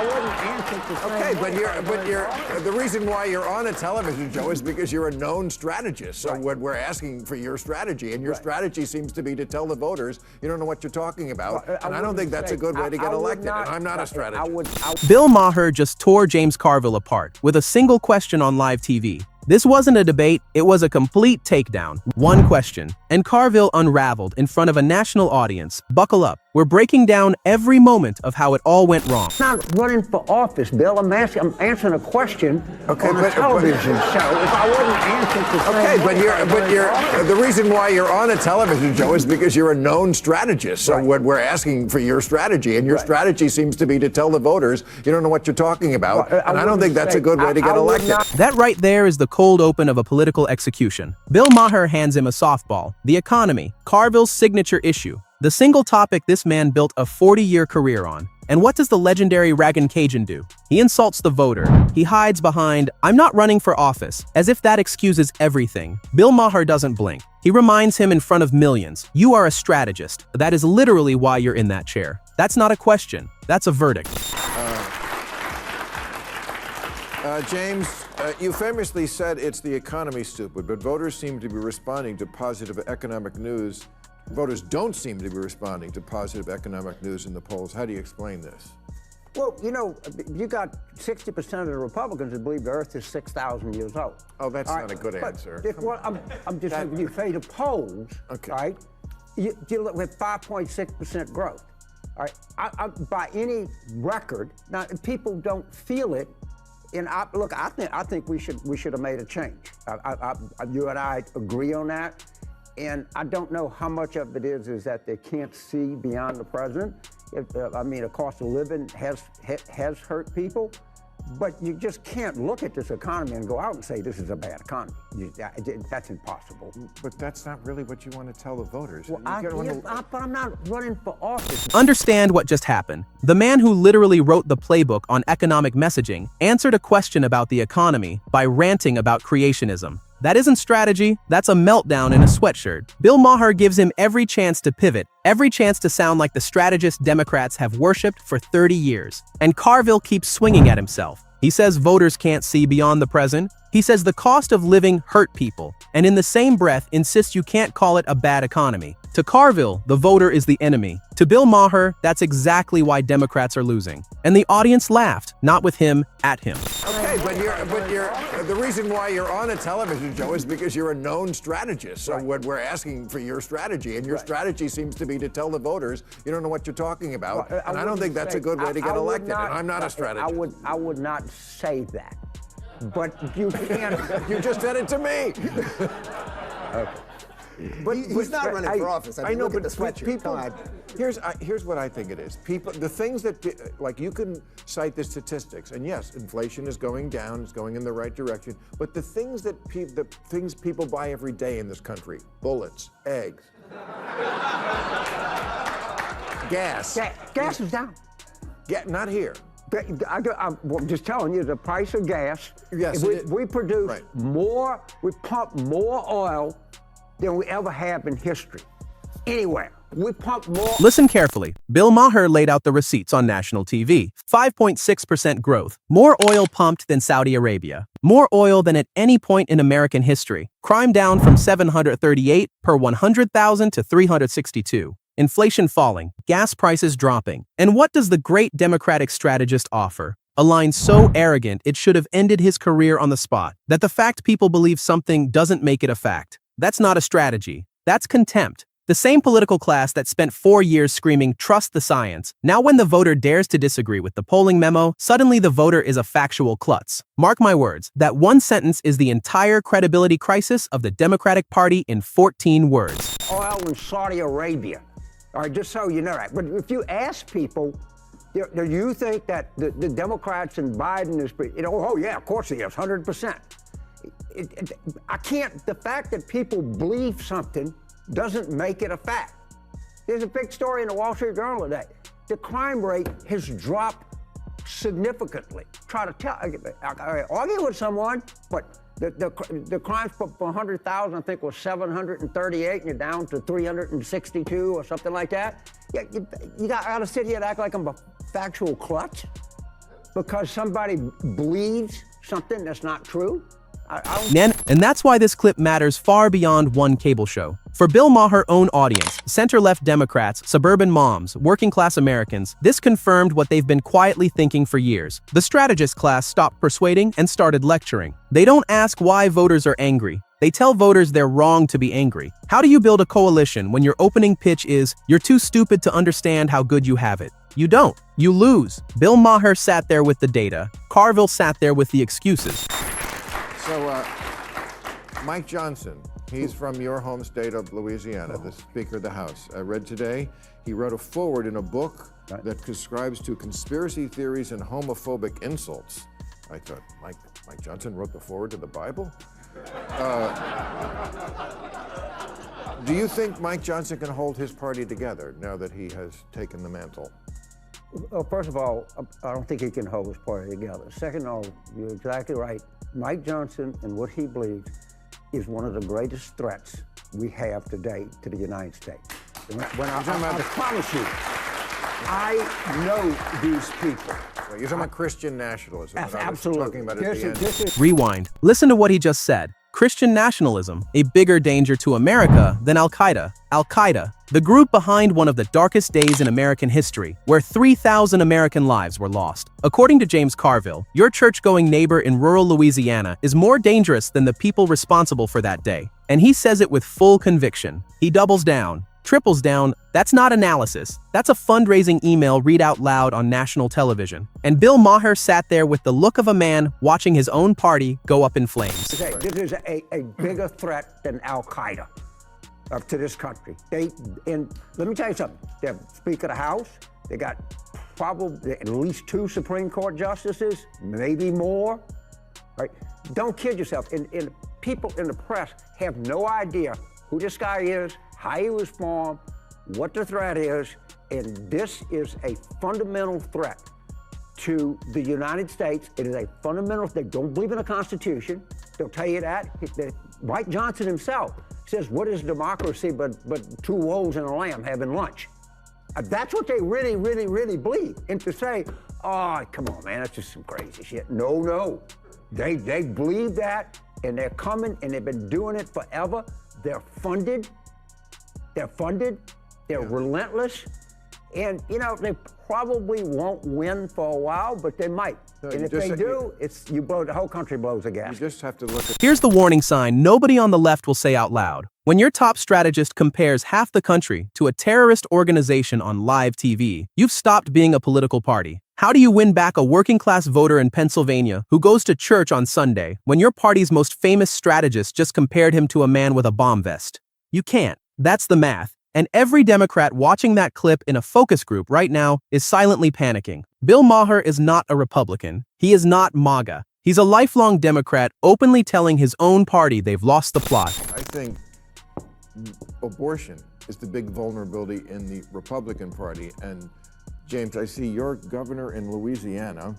wouldn't answer the same Okay, way. but the reason why you're on a television show is because you're a known strategist. So when we're asking for your strategy, and your strategy seems to be to tell the voters you don't know what you're talking about, and I don't think that's a good way to get elected. And I'm not a strategist. Bill Maher just tore James Carville apart with a single question on live TV. This wasn't a debate, it was a complete takedown. One question, and Carville unraveled in front of a national audience. Buckle up, we're breaking down every moment of how it all went wrong. I'm not running for office, Bill. I'm answering a question on a television show. If I wouldn't answer the same way, the reason why you're on a television show is because you're a known strategist. So when we're asking for your strategy, and your strategy seems to be to tell the voters you don't know what you're talking about, and I don't think that's a good way to get elected. That right there is the cold open of a political execution. Bill Maher hands him a softball, the economy, Carville's signature issue, the single topic this man built a 40-year career on. And what does the legendary Raggin' Cajun do? He insults the voter. He hides behind, "I'm not running for office," as if that excuses everything. Bill Maher doesn't blink. He reminds him in front of millions, "You are a strategist. That is literally why you're in that chair. That's not a question. That's a verdict." James, you famously said it's the economy, stupid, but voters seem to be responding to positive economic news. Voters don't seem to be responding to positive economic news in the polls. How do you explain this? Well, you know, you got 60% of the Republicans that believe the Earth is 6,000 years old. Oh, that's not a good answer. I'm just saying, when you say the polls, right, you look at 5.6% growth. All right, by any record, now people don't feel it. And I think we should have made a change. You and I agree on that. And I don't know how much of it is that they can't see beyond the president. I mean, the cost of living has hurt people, but you just can't look at this economy and go out and say this is a bad economy. That's impossible. But that's not really what you want to tell the voters. Well, but I'm not running for office. Understand what just happened. The man who literally wrote the playbook on economic messaging answered a question about the economy by ranting about creationism. That isn't strategy, that's a meltdown in a sweatshirt. Bill Maher gives him every chance to pivot, every chance to sound like the strategist Democrats have worshipped for 30 years. And Carville keeps swinging at himself. He says voters can't see beyond the present. He says the cost of living hurt people, and in the same breath insists you can't call it a bad economy. To Carville, the voter is the enemy. To Bill Maher, that's exactly why Democrats are losing. And the audience laughed, not with him, at him. Okay, but the reason why you're on a television show is because you're a known strategist. So when we're asking for your strategy, and your strategy seems to be to tell the voters you don't know what you're talking about, and I don't think that's a good way to get elected. And I'm not a strategist. I would not say that. But you can't. You just said it to me. Okay. But he's not running for office. I know, but the sweatshirt. People, here's what I think it is. People, the things that, like, you can cite the statistics, and yes, inflation is going down, it's going in the right direction. But the things that people buy every day in this country: bullets, eggs, gas. Gas is down. Yeah, not here. I'm just telling you, the price of gas. Yes, we produce more. We pump more oil than we ever have in history, anywhere. We pump more. Listen carefully. Bill Maher laid out the receipts on national TV. 5.6% growth. More oil pumped than Saudi Arabia. More oil than at any point in American history. Crime down from 738 per 100,000 to 362. Inflation falling. Gas prices dropping. And what does the great Democratic strategist offer? A line so arrogant it should have ended his career on the spot. That the fact people believe something doesn't make it a fact. That's not a strategy. That's contempt. The same political class that spent 4 years screaming, "Trust the science." Now when the voter dares to disagree with the polling memo, suddenly the voter is a factual klutz. Mark my words, that one sentence is the entire credibility crisis of the Democratic Party in 14 words. Oil in Saudi Arabia. All right, just so you know that. But if you ask people, do you think that the Democrats and Biden is, oh yeah, of course he is, 100%. The fact that people believe something doesn't make it a fact. There's a big story in the Wall Street Journal today. The crime rate has dropped significantly. Argue with someone, but the crimes per 100,000, I think, was 738, and you're down to 362 or something like that. You got to sit here and act like I'm a factual klutz. because somebody believes something that's not true? And that's why this clip matters far beyond one cable show. For Bill Maher's own audience, center-left Democrats, suburban moms, working-class Americans, this confirmed what they've been quietly thinking for years. The strategist class stopped persuading and started lecturing. They don't ask why voters are angry. They tell voters they're wrong to be angry. How do you build a coalition when your opening pitch is, "You're too stupid to understand how good you have it"? You don't. You lose. Bill Maher sat there with the data. Carville sat there with the excuses. So, Mike Johnson, he's from your home state of Louisiana, the Speaker of the House. I read today he wrote a foreword in a book that subscribes to conspiracy theories and homophobic insults. I thought, Mike Johnson wrote the foreword to the Bible? Do you think Mike Johnson can hold his party together now that he has taken the mantle? Well, first of all, I don't think he can hold his party together. Second of all, you're exactly right. Mike Johnson and what he believes is one of the greatest threats we have today to the United States. I promise you, I know these people. You're talking about Christian nationalism. Absolutely. Talking about at the end. Rewind. Listen to what he just said. Christian nationalism, a bigger danger to America than Al-Qaeda. Al-Qaeda, the group behind one of the darkest days in American history, where 3,000 American lives were lost. According to James Carville, your church-going neighbor in rural Louisiana is more dangerous than the people responsible for that day. And he says it with full conviction. He doubles down. Triples down. That's not analysis. That's a fundraising email read out loud on national television. And Bill Maher sat there with the look of a man watching his own party go up in flames. This is a bigger threat than Al-Qaeda to this country. And let me tell you something. They're Speaker of the House. They got probably at least 2 Supreme Court justices, maybe more. Right? Don't kid yourself. And people in the press have no idea who this guy is, how he was formed, what the threat is, and this is a fundamental threat to the United States. It is a fundamental, they don't believe in the Constitution. They'll tell you that. Mike Johnson himself says, what is democracy but 2 wolves and a lamb having lunch? That's what they really, really, really believe. And to say, oh, come on, man, that's just some crazy shit. No. They believe that, and they're coming, and they've been doing it forever. They're funded. They're relentless. And, they probably won't win for a while, but they might. No, and if they do, the whole country blows a gasket. You just have to look at... Here's the warning sign nobody on the left will say out loud. When your top strategist compares half the country to a terrorist organization on live TV, you've stopped being a political party. How do you win back a working-class voter in Pennsylvania who goes to church on Sunday when your party's most famous strategist just compared him to a man with a bomb vest? You can't. That's the math. And every Democrat watching that clip in a focus group right now is silently panicking. Bill Maher is not a Republican. He is not MAGA. He's a lifelong Democrat openly telling his own party they've lost the plot. I think abortion is the big vulnerability in the Republican Party. And James, I see your governor in Louisiana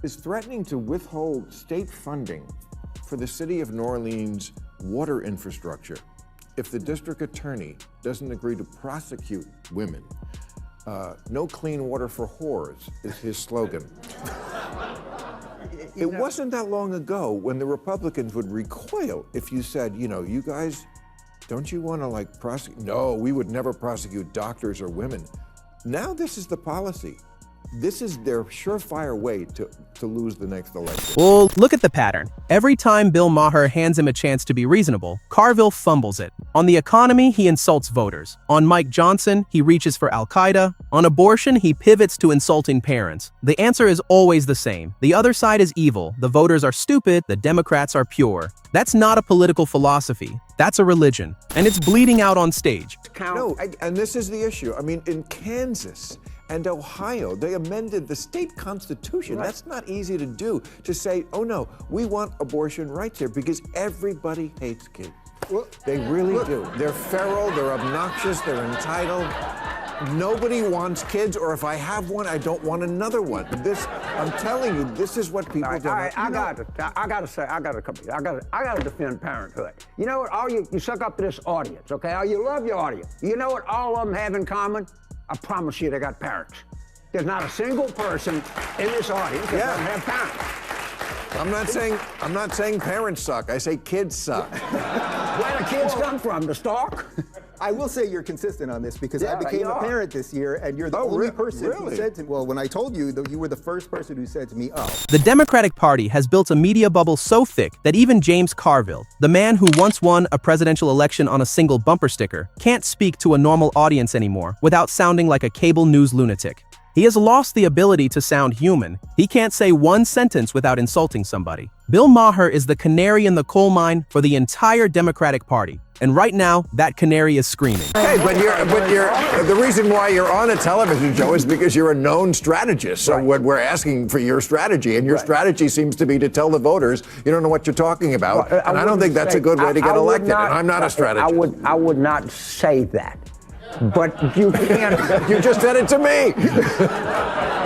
is threatening to withhold state funding for the city of New Orleans' water infrastructure if the district attorney doesn't agree to prosecute women. No clean water for whores is his slogan. It wasn't that long ago when the Republicans would recoil if you said, you guys, don't you want to prosecute? No, we would never prosecute doctors or women. Now this is the policy. This is their surefire way to lose the next election. Well, look at the pattern. Every time Bill Maher hands him a chance to be reasonable, Carville fumbles it. On the economy, he insults voters. On Mike Johnson, he reaches for Al-Qaeda. On abortion, he pivots to insulting parents. The answer is always the same. The other side is evil, the voters are stupid, the Democrats are pure. That's not a political philosophy. That's a religion. And it's bleeding out on stage. No, and this is the issue. I mean, in Kansas and Ohio, they amended the state constitution. Right. That's not easy to do, to say, oh no, we want abortion rights here because everybody hates kids. They really do. They're feral, they're obnoxious, they're entitled. Nobody wants kids, or if I have one, I don't want another one. I'm telling you, this is what people do. I gotta defend parenthood. You know what? You suck up to this audience, okay? You love your audience. You know what all of them have in common? I promise you, they got parents. There's not a single person in this audience that doesn't have parents. I'm not saying parents suck. I say kids suck. Where do kids come from? The stalk? I will say you're consistent on this because I became a parent this year, and you're the only person who said to me, well, when I told you, you were the first person who said to me, oh. The Democratic Party has built a media bubble so thick that even James Carville, the man who once won a presidential election on a single bumper sticker, can't speak to a normal audience anymore without sounding like a cable news lunatic. He has lost the ability to sound human. He can't say one sentence without insulting somebody. Bill Maher is the canary in the coal mine for the entire Democratic Party. And right now, that canary is screaming. Hey, but the reason why you're on a television show is because you're a known strategist. So when we're asking for your strategy, and your strategy seems to be to tell the voters you don't know what you're talking about. And I don't think that's a good way to get elected. And I'm not a strategist. I would not say that. But you can't. You just said it to me.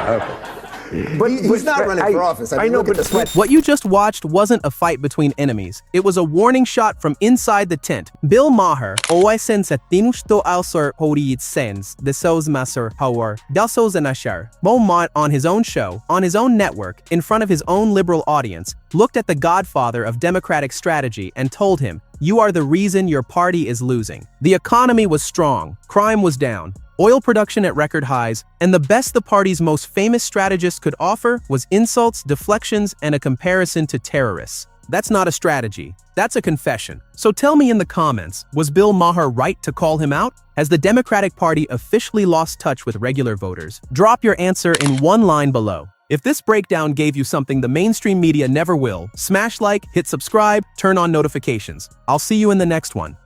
Okay. But he's not running for office. I know, but what you just watched wasn't a fight between enemies. It was a warning shot from inside the tent. Bill Maher, oasen sa tinusto alsor horiit sens, the sos maser hawar, dasos anashar, Beaumont on his own show, on his own network, in front of his own liberal audience, looked at the godfather of Democratic strategy and told him, "You are the reason your party is losing." The economy was strong, crime was down, oil production at record highs, and the best the party's most famous strategist could offer was insults, deflections, and a comparison to terrorists. That's not a strategy. That's a confession. So tell me in the comments, was Bill Maher right to call him out? Has the Democratic Party officially lost touch with regular voters? Drop your answer in one line below. If this breakdown gave you something the mainstream media never will, smash like, hit subscribe, turn on notifications. I'll see you in the next one.